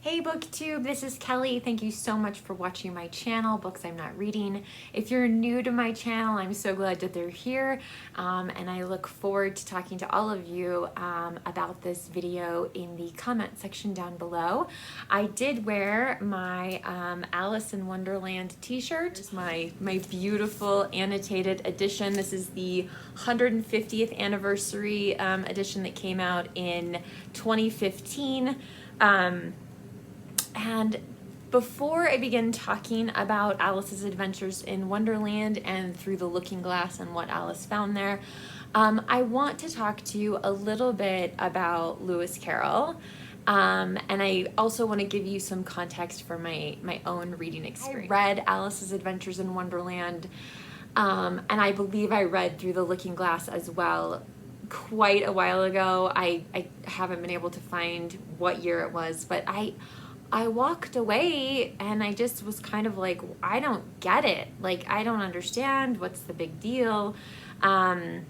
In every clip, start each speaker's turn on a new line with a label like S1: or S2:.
S1: Hey BookTube, this is Kelly. Thank you so much for watching my channel, Books I'm Not Reading. If you're new to my channel, I'm so glad that they're here, and I look forward to talking to all of you about this video in the comment section down below. I did wear my Alice in Wonderland t-shirt. It's my beautiful annotated edition. This is the 150th anniversary edition that came out in 2015. And before I begin talking about Alice's adventures in Wonderland and Through the Looking Glass and what Alice found there, I want to talk to you a little bit about Lewis Carroll. And I also want to give you some context for my own reading experience. I read Alice's Adventures in Wonderland, and I believe I read Through the Looking Glass as well quite a while ago. I haven't been able to find what year it was, but I walked away and I just was kind of like, I don't get it. Like, I don't understand. What's the big deal? And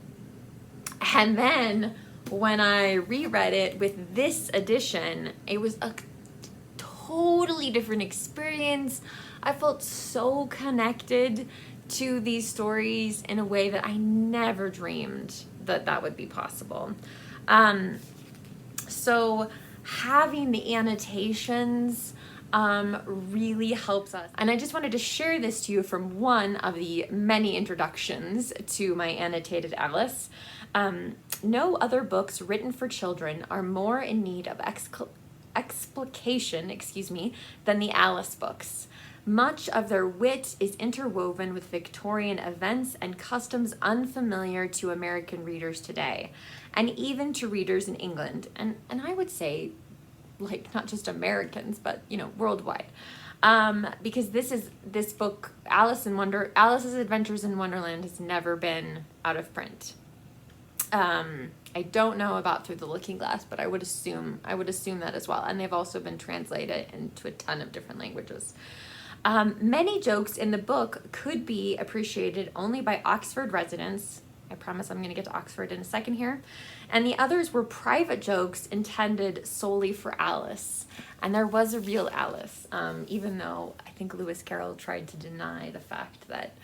S1: then when I reread it with this edition, it was a totally different experience. I felt so connected to these stories in a way that I never dreamed that would be possible. So having the annotations really helps us. And I just wanted to share this to you from one of the many introductions to my annotated Alice. No other books written for children are more in need of explication, than the Alice books. Much of their wit is interwoven with Victorian events and customs unfamiliar to American readers today, and even to readers in England, and I would say, like, not just Americans, but, you know, worldwide. Because this book, Alice's Adventures in Wonderland, has never been out of print. I don't know about Through the Looking Glass, but I would assume that as well. And they've also been translated into a ton of different languages. Many jokes in the book could be appreciated only by Oxford residents. I promise I'm going to get to Oxford in a second here. And the others were private jokes intended solely for Alice. And there was a real Alice, even though I think Lewis Carroll tried to deny the fact that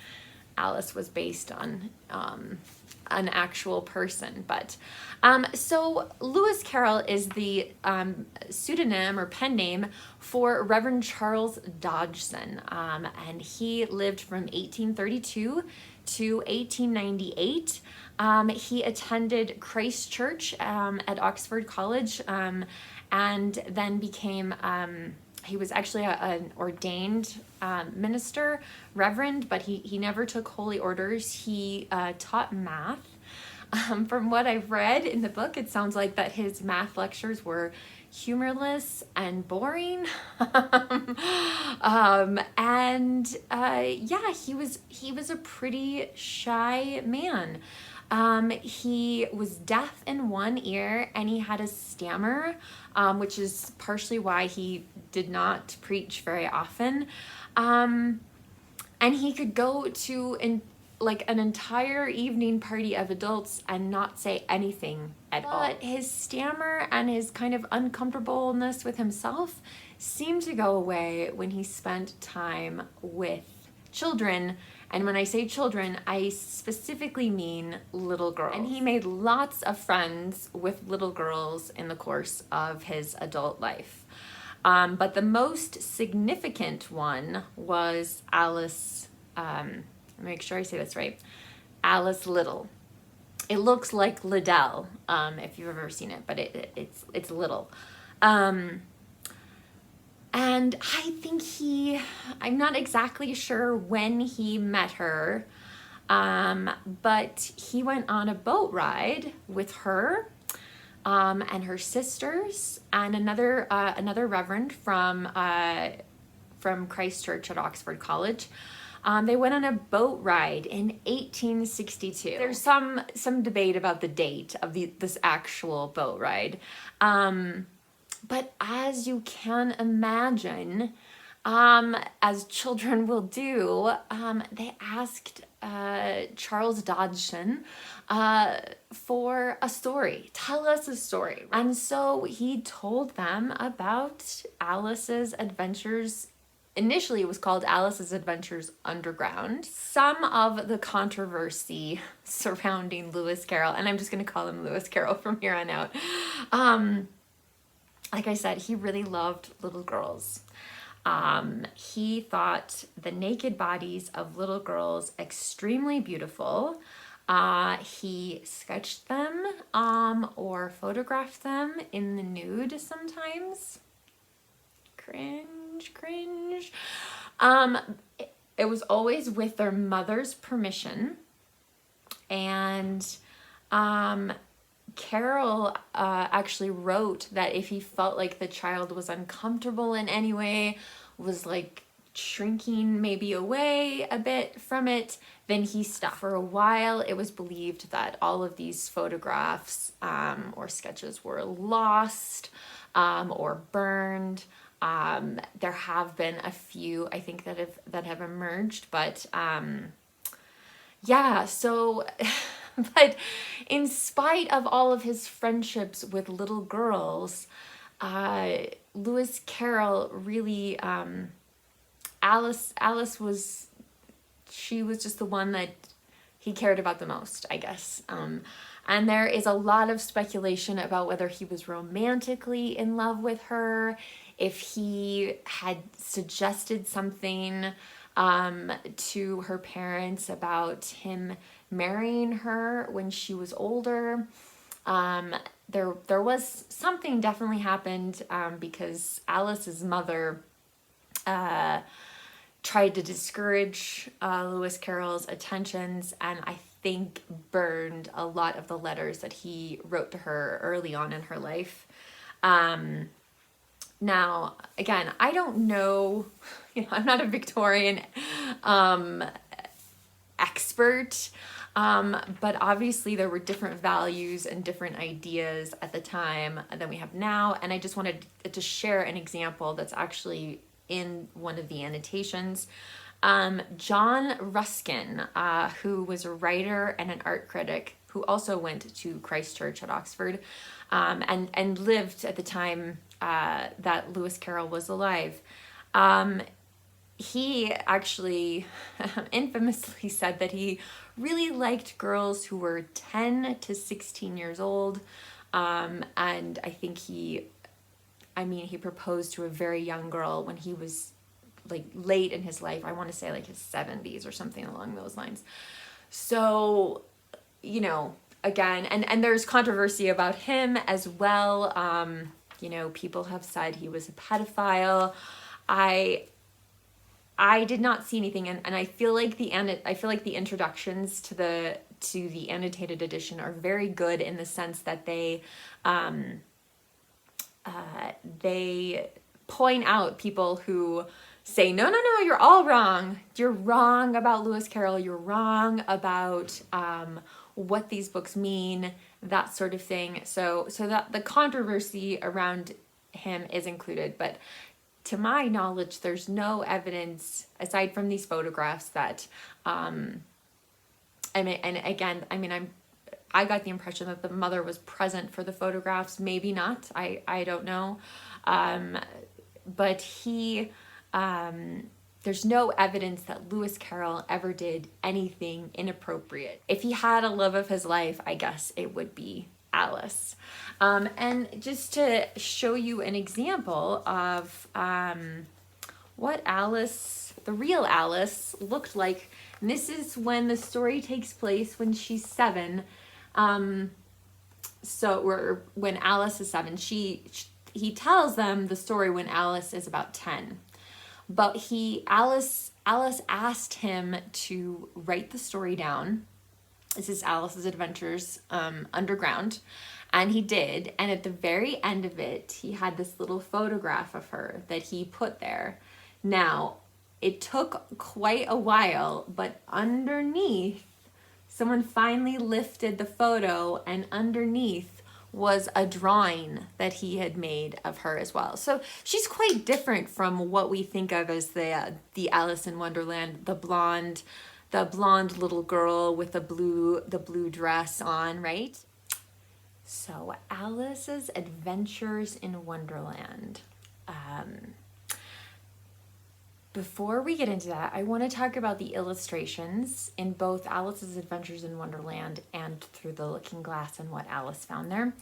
S1: Alice was based on an actual person. But so Lewis Carroll is the pseudonym or pen name for Reverend Charles Dodgson, and he lived from 1832 to 1898. He attended Christ Church at Oxford College, and then became he was actually an ordained minister, reverend, but he never took holy orders. He taught math. From what I've read in the book, it sounds like that his math lectures were humorless and boring. Yeah, he was a pretty shy man. He was deaf in one ear and he had a stammer, which is partially why he did not preach very often. And he could go to an entire evening party of adults and not say anything at all. But his stammer and his kind of uncomfortableness with himself seemed to go away when he spent time with children. And when I say children, I specifically mean little girls. And he made lots of friends with little girls in the course of his adult life. But the most significant one was Alice, make sure I say this right, Alice Little. It looks like Liddell, if you've ever seen it, but it's Little. And I think I'm not exactly sure when he met her, but he went on a boat ride with her and her sisters and another reverend from Christ Church at Oxford College. They went on a boat ride in 1862. There's some debate about the date of this actual boat ride. But as you can imagine, As children will do, they asked Charles Dodgson for a story. Tell us a story. And so he told them about Alice's adventures. Initially, it was called Alice's Adventures Underground. Some of the controversy surrounding Lewis Carroll, and I'm just going to call him Lewis Carroll from here on out. Like I said, he really loved little girls. He thought the naked bodies of little girls extremely beautiful. He sketched them or photographed them in the nude sometimes. Cringe. It was always with their mother's permission. And Carroll actually wrote that if he felt like the child was uncomfortable in any way, was like shrinking maybe away a bit from it, then he stopped. For a while, it was believed that all of these photographs or sketches were lost or burned. There have been a few, I think, that have emerged, but yeah, so but in spite of all of his friendships with little girls, Lewis Carroll really, Alice was just the one that he cared about the most, I guess. And there is a lot of speculation about whether he was romantically in love with her, if he had suggested something to her parents about him marrying her when she was older. There was something definitely happened because Alice's mother tried to discourage Lewis Carroll's attentions, and I think burned a lot of the letters that he wrote to her early on in her life. Now, again, I don't know, I'm not a Victorian expert, but obviously there were different values and different ideas at the time than we have now, and I just wanted to share an example that's actually in one of the annotations. John Ruskin, who was a writer and an art critic who also went to Christ Church at Oxford, and lived at the time that Lewis Carroll was alive. He actually infamously said that he really liked girls who were 10 to 16 years old. And I think he proposed to a very young girl when he was like late in his life. I want to say like his 70s or something along those lines. So, again, and there's controversy about him as well. People have said he was a pedophile. I did not see anything, and I feel like the introductions to the annotated edition are very good in the sense that they point out people who say, no, you're all wrong. You're wrong about Lewis Carroll. You're wrong about what these books mean, that sort of thing. So that the controversy around him is included, but to my knowledge, there's no evidence aside from these photographs that, I got the impression that the mother was present for the photographs. Maybe not. I don't know. But there's no evidence that Lewis Carroll ever did anything inappropriate. If he had a love of his life, I guess it would be Alice. And just to show you an example of what the real Alice looked like, and this is when the story takes place when she's 7. When Alice is 7, he tells them the story when Alice is about 10. But Alice asked him to write the story down. This is Alice's Adventures Underground. And he did. And at the very end of it, he had this little photograph of her that he put there. Now, it took quite a while, but underneath, someone finally lifted the photo, and underneath was a drawing that he had made of her as well. So she's quite different from what we think of as the Alice in Wonderland, the blonde little girl with the blue dress on, right? So Alice's Adventures in Wonderland. Before we get into that, I want to talk about the illustrations in both Alice's Adventures in Wonderland and Through the Looking Glass and what Alice found there.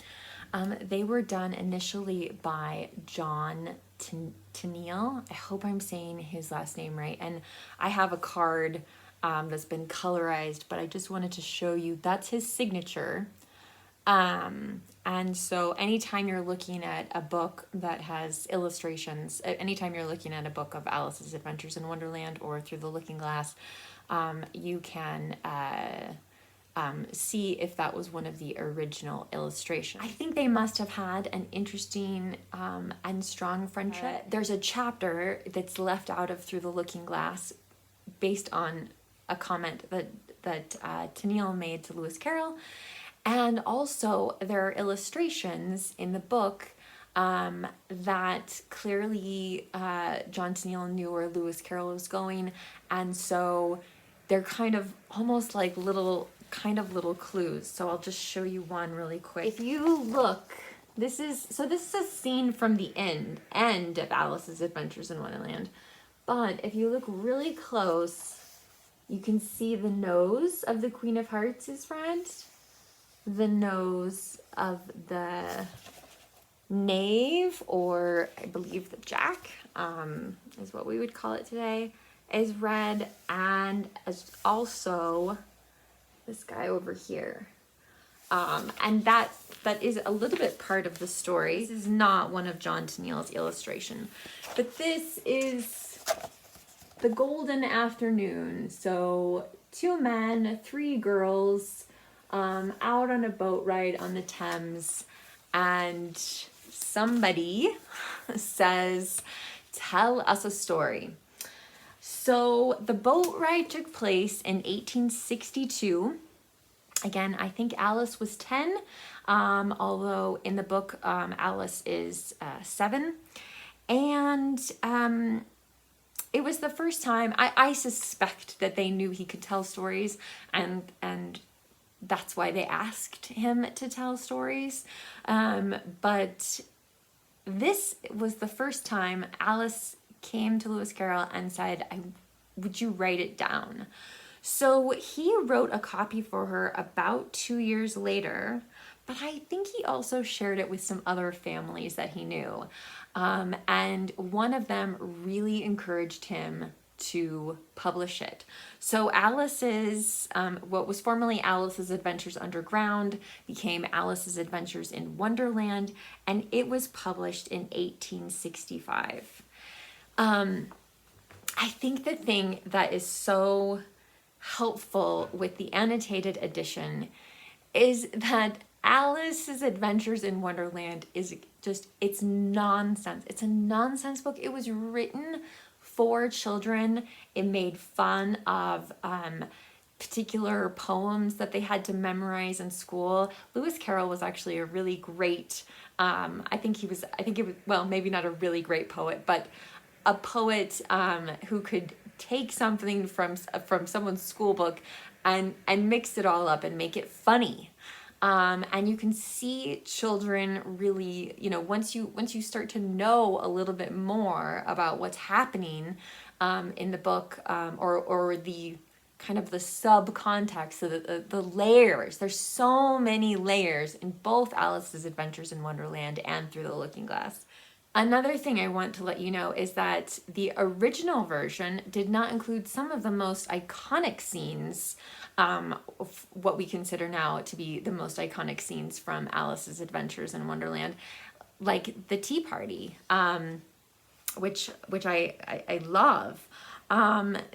S1: They were done initially by John Tenniel. I hope I'm saying his last name right. And I have a card that's been colorized, but I just wanted to show you that's his signature. And so anytime you're looking at a book that has illustrations, anytime you're looking at a book of Alice's Adventures in Wonderland or Through the Looking Glass, you can see if that was one of the original illustrations. I think they must have had an interesting and strong friendship. There's a chapter that's left out of Through the Looking Glass based on a comment that Tenniel made to Lewis Carroll. And also there are illustrations in the book that clearly John Tenniel knew where Lewis Carroll was going. And so they're kind of almost like little clues. So I'll just show you one really quick. If you look, this is a scene from the end of Alice's Adventures in Wonderland. But if you look really close, you can see the nose of the Queen of Hearts is red. The nose of the knave, or I believe the jack, is what we would call it today, is red, and as also this guy over here. And that is a little bit part of the story. This is not one of John Tenniel's illustration, but this is the golden afternoon. So 2 men, 3 girls, out on a boat ride on the Thames, and somebody says, "Tell us a story." So the boat ride took place in 1862. Again, I think Alice was 10, although in the book Alice is 7. And it was the first time, I suspect that they knew he could tell stories, and that's why they asked him to tell stories. But this was the first time Alice came to Lewis Carroll and said, "Would you write it down?" So he wrote a copy for her about 2 years later, but I think he also shared it with some other families that he knew. And one of them really encouraged him to publish it. So Alice's, what was formerly Alice's Adventures Underground became Alice's Adventures in Wonderland, and it was published in 1865. I think the thing that is so helpful with the annotated edition is that Alice's Adventures in Wonderland is just, it's nonsense. It's a nonsense book. It was written for children. It made fun of particular poems that they had to memorize in school. Lewis Carroll was actually a really great, I think it was, well, maybe not a really great poet, but a poet who could take something from someone's school book and mix it all up and make it funny. And you can see children really, once you start to know a little bit more about what's happening in the book, or the kind of the sub-context, so the layers. There's so many layers in both Alice's Adventures in Wonderland and Through the Looking Glass. Another thing I want to let you know is that the original version did not include some of the most iconic scenes, of what we consider now to be the most iconic scenes from Alice's Adventures in Wonderland, like the tea party, which I love.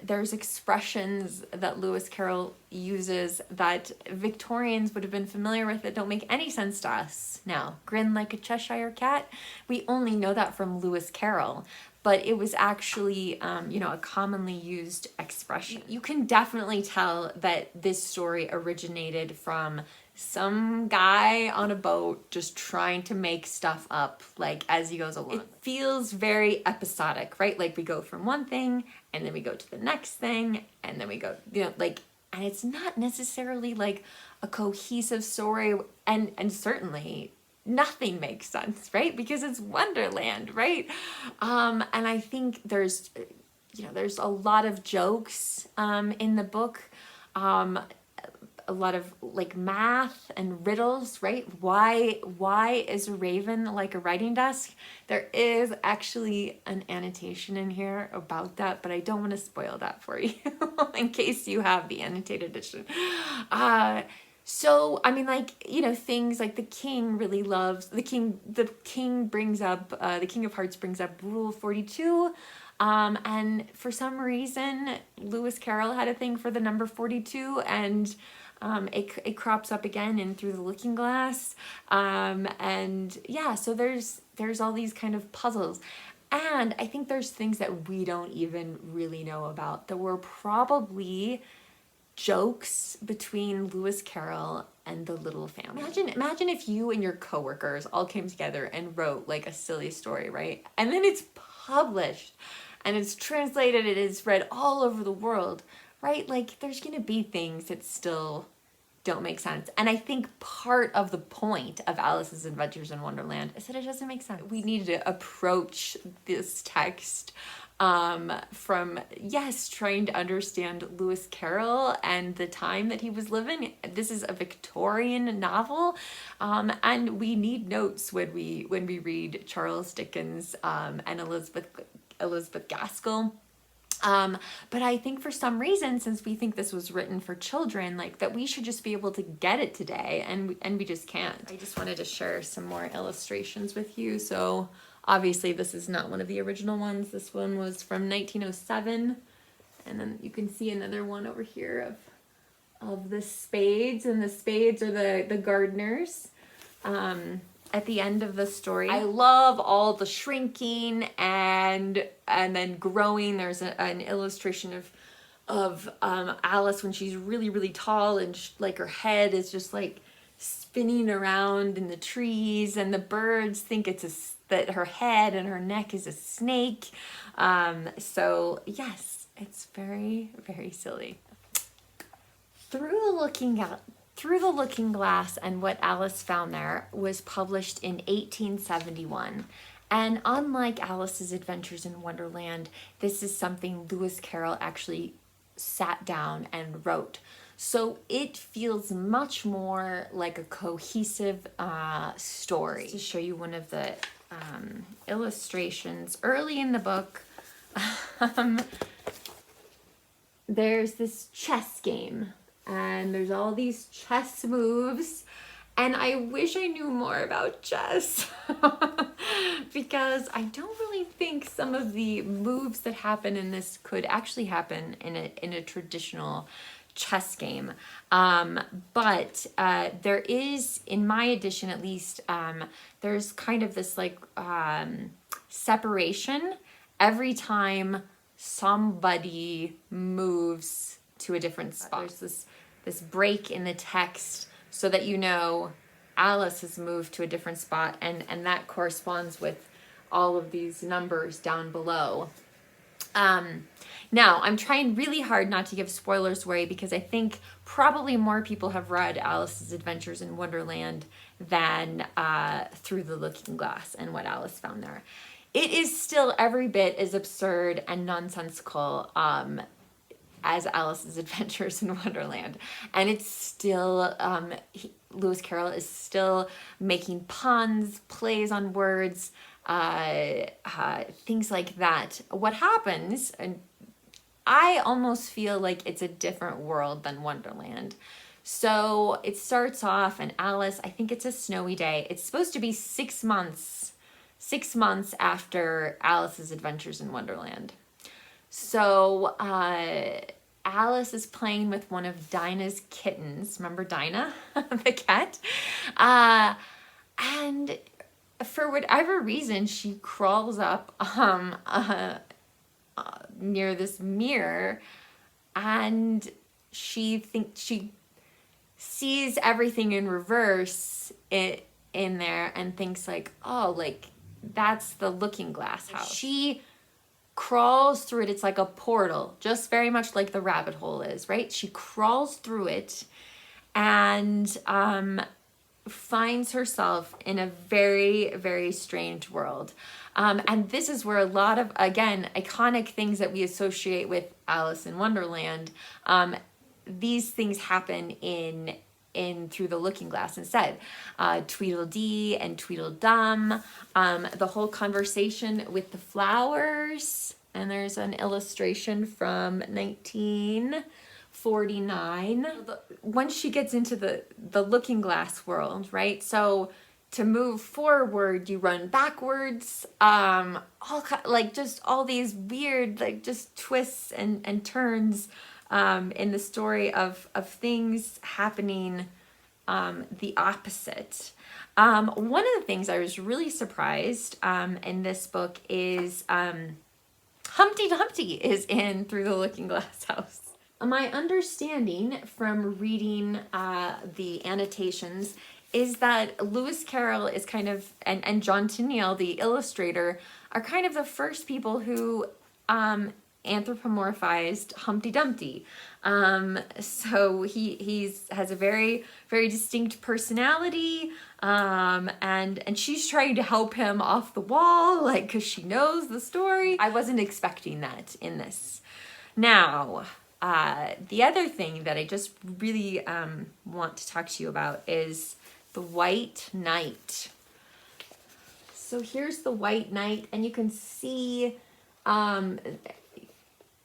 S1: There's expressions that Lewis Carroll uses that Victorians would have been familiar with that don't make any sense to us now. Grin like a Cheshire cat. We only know that from Lewis Carroll, but it was actually, a commonly used expression. You can definitely tell that this story originated from some guy on a boat just trying to make stuff up, like, as he goes along. It feels very episodic, right? Like, we go from one thing, and then we go to the next thing, and then we go, you know, like, and it's not necessarily, like, a cohesive story, and certainly nothing makes sense, right? Because it's Wonderland, right? And I think there's, you know, there's a lot of jokes in the book. A lot of like math and riddles, right? Why is a raven like a writing desk? There is actually an annotation in here about that, but I don't want to spoil that for you in case you have the annotated edition. So, I mean, like, you know, things like the king really loves, the king brings up, the King of Hearts brings up Rule 42. And for some reason, Lewis Carroll had a thing for the number 42, and it crops up again in Through the Looking Glass. And yeah, so there's all these kind of puzzles. And I think there's things that we don't even really know about that were probably jokes between Lewis Carroll and the little family. Imagine if you and your coworkers all came together and wrote like a silly story, right? And then it's published and it's translated, it is read all over the world, right? Like, there's gonna be things that still don't make sense. And I think part of the point of Alice's Adventures in Wonderland is that it doesn't make sense. We need to approach this text from, yes, trying to understand Lewis Carroll and the time that he was living. This is a Victorian novel, and we need notes when we read Charles Dickens and Elizabeth Gaskell. But I think for some reason, since we think this was written for children, like, that we should just be able to get it today, and we just can't. I just wanted to share some more illustrations with you. So obviously this is not one of the original ones. This one was from 1907, and then you can see another one over here of the spades, and the spades are the gardeners. At the end of the story, I love all the shrinking and then growing. There's an illustration of Alice when she's really, really tall, and like her head is just like spinning around in the trees, and the birds think that her head and her neck is a snake. So yes, it's very, very silly. Through the Looking Glass and What Alice Found There was published in 1871. And unlike Alice's Adventures in Wonderland, this is something Lewis Carroll actually sat down and wrote. So it feels much more like a cohesive story. Just to show you one of the illustrations early in the book, there's this chess game. And there's all these chess moves, and I wish I knew more about chess because I don't really think some of the moves that happen in this could actually happen in a traditional chess game. But there is, in my edition at least, there's kind of this like separation every time somebody moves to a different spot. There's this break in the text so that you know Alice has moved to a different spot, and that corresponds with all of these numbers down below. Now, I'm trying really hard not to give spoilers away because I think probably more people have read Alice's Adventures in Wonderland than Through the Looking Glass and What Alice Found There. It is still every bit as absurd and nonsensical as Alice's Adventures in Wonderland. And it's still, Lewis Carroll is still making puns, plays on words, things like that. What happens, and I almost feel like it's a different world than Wonderland. So it starts off, and Alice, I think it's a snowy day. It's supposed to be 6 months after Alice's Adventures in Wonderland. So Alice is playing with one of Dinah's kittens. Remember Dinah, the cat? And for whatever reason, she crawls up near this mirror, and she sees everything in reverse in there and thinks like, oh, like that's the Looking Glass house. She crawls through it. It's like a portal, just very much like the rabbit hole is, right? She crawls through it and finds herself in a very, very strange world. And this is where a lot of, again, iconic things that we associate with Alice in Wonderland, these things happen in Through the Looking Glass instead. Tweedledee and Tweedledum, the whole conversation with the flowers, and there's an illustration from 1949. Once she gets into the Looking Glass world, right? So to move forward, you run backwards. Just all these weird, like just twists and turns in the story of things happening the opposite. One of the things I was really surprised in this book is Humpty Dumpty is in Through the Looking Glass house. My understanding from reading the annotations is that Lewis Carroll is kind of, and John Tenniel, the illustrator, are kind of the first people who anthropomorphized Humpty Dumpty. So he has a very, very distinct personality, and she's trying to help him off the wall, like, because she knows the story. I wasn't expecting that in this. Now, the other thing that I just really want to talk to you about is the White Knight. So here's the White Knight, and you can see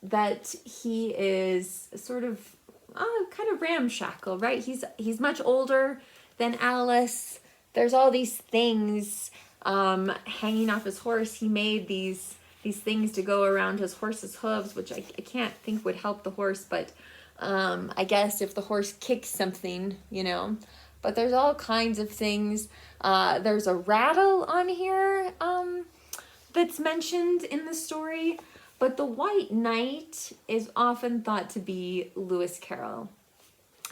S1: that he is sort of kind of ramshackle, right? He's much older than Alice. There's all these things hanging off his horse. He made these things to go around his horse's hooves, which I can't think would help the horse, but I guess if the horse kicks something, you know. But there's all kinds of things. There's a rattle on here that's mentioned in the story. But the White Knight is often thought to be Lewis Carroll.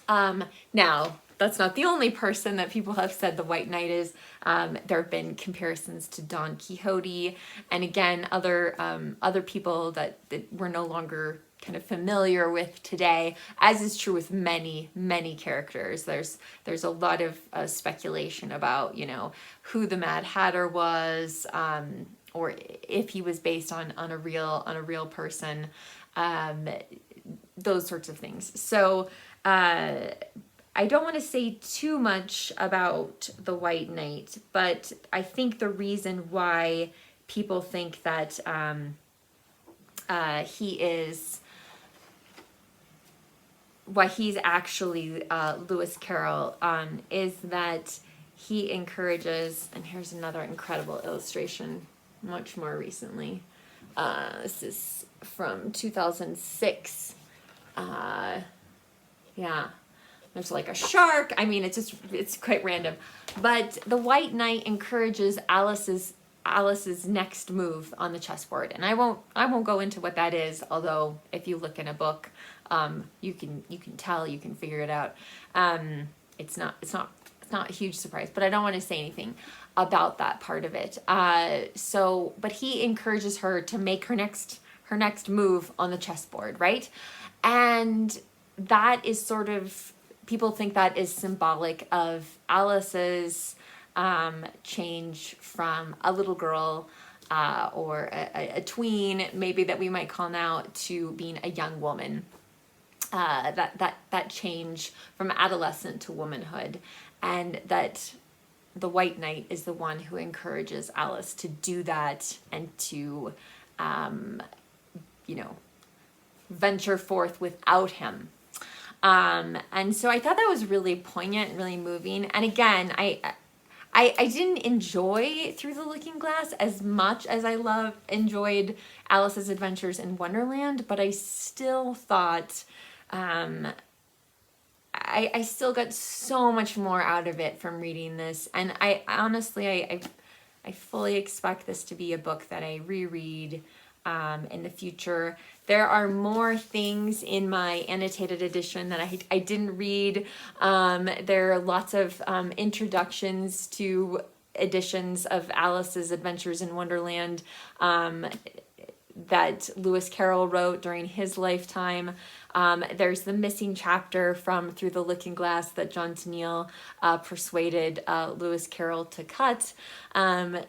S1: Now, that's not the only person that people have said the White Knight is. There have been comparisons to Don Quixote, and again, other people that we're no longer kind of familiar with today, as is true with many, many characters. There's a lot of speculation about, you know, who the Mad Hatter was, or if he was based on a real person, those sorts of things. So I don't want to say too much about the White Knight, but I think the reason why people think that he's actually Lewis Carroll is that he encourages, and here's another incredible illustration much more recently. This is from 2006. Yeah, there's like a shark. I mean, it's quite random. But the White Knight encourages Alice's next move on the chessboard, and I won't go into what that is. Although if you look in a book, you can tell, you can figure it out. It's not a huge surprise, but I don't want to say anything about that part of it. But he encourages her to make her next move on the chessboard, right? And that is sort of, people think that is symbolic of Alice's change from a little girl or a tween, maybe that we might call now, to being a young woman. That change from adolescent to womanhood, and that the White Knight is the one who encourages Alice to do that and to, venture forth without him. And so I thought that was really poignant and really moving. And again, I didn't enjoy Through the Looking Glass as much as I enjoyed Alice's Adventures in Wonderland, but I still thought I still got so much more out of it from reading this. And I honestly, I fully expect this to be a book that I reread in the future. There are more things in my annotated edition that I didn't read. There are lots of introductions to editions of Alice's Adventures in Wonderland that Lewis Carroll wrote during his lifetime. There's the missing chapter from Through the Looking Glass that John Tenniel persuaded Lewis Carroll to cut.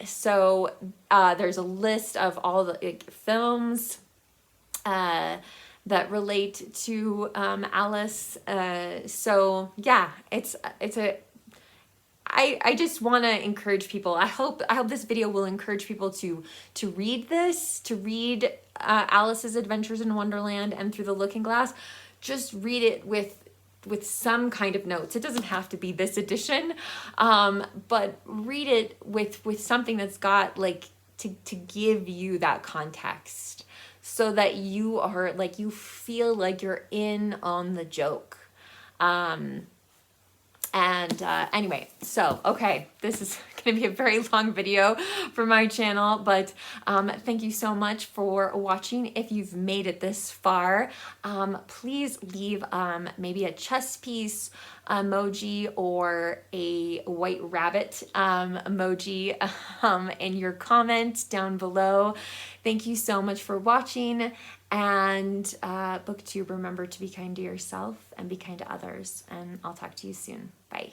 S1: So there's a list of all the films that relate to Alice. So yeah, I just want to encourage people. I hope this video will encourage people to read this, to read Alice's Adventures in Wonderland and Through the Looking Glass. Just read it with some kind of notes. It doesn't have to be this edition, but read it with something that's got like to give you that context, so that you are like, you feel like you're in on the joke. Anyway, so, okay, this is going to be a very long video for my channel, but thank you so much for watching. If you've made it this far, please leave maybe a chess piece emoji or a white rabbit emoji in your comment down below. Thank you so much for watching, and BookTube, remember to be kind to yourself and be kind to others, and I'll talk to you soon. Bye.